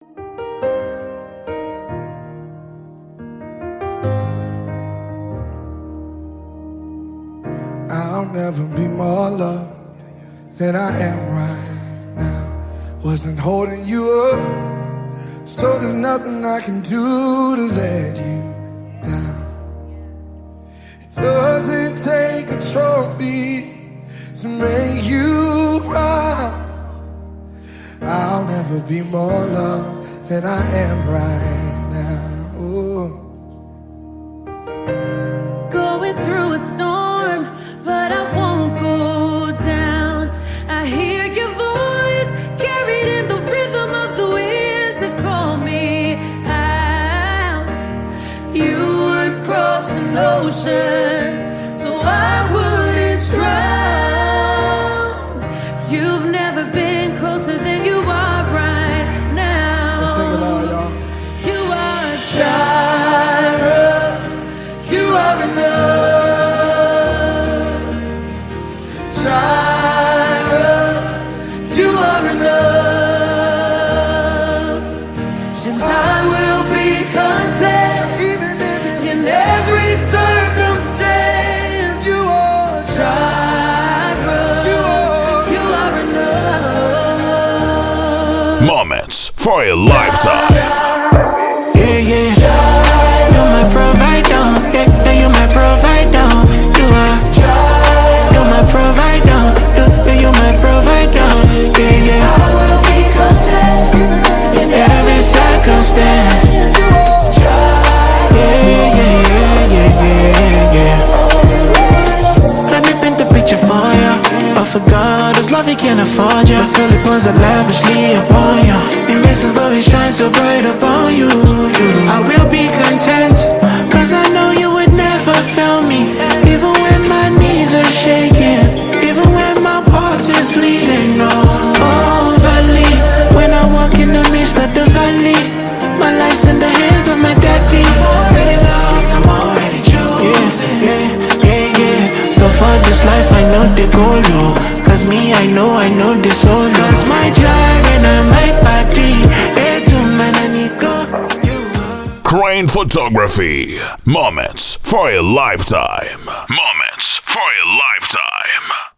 I'll never be more loved than I am right now. Wasn't holding you up, so there's nothing I can do to let you down. It doesn't take a trophy to make you proud. I'll never be more loved than I am right now. Ooh. Going through a storm, but I won't go down. I hear your voice carried in the rhythm of the wind to call me out. You would cross an ocean so I wouldn't drown. You've never been closer than you are right now. Let's sing it loud, y'all. You are Jireh. You are enough. Moments for a lifetime. Yeah, yeah. You're my provider. Yeah, you're my provider. You're my provider. You're my provider. Yeah, yeah. I will be content in every circumstance. Yeah, yeah, yeah, yeah, yeah. Let me paint the picture for ya. But for God, His love He can't afford ya. But still He pours it lavishly upon ya. He makes His love, He shines so bright upon you. I will be content, cause I know You would never fail me. Even when my knees are shaking, even when my heart is bleeding. Oh, valley, when I walk in the midst of the valley, my life's in the hands of my daddy. I'm already loved, I'm already chosen. Yeah, yeah, yeah. So for this life I know the goal, yo. Cause me, I know the soul. Cause my joy and my body, Crane Photography. Moments for a lifetime. Moments for a lifetime.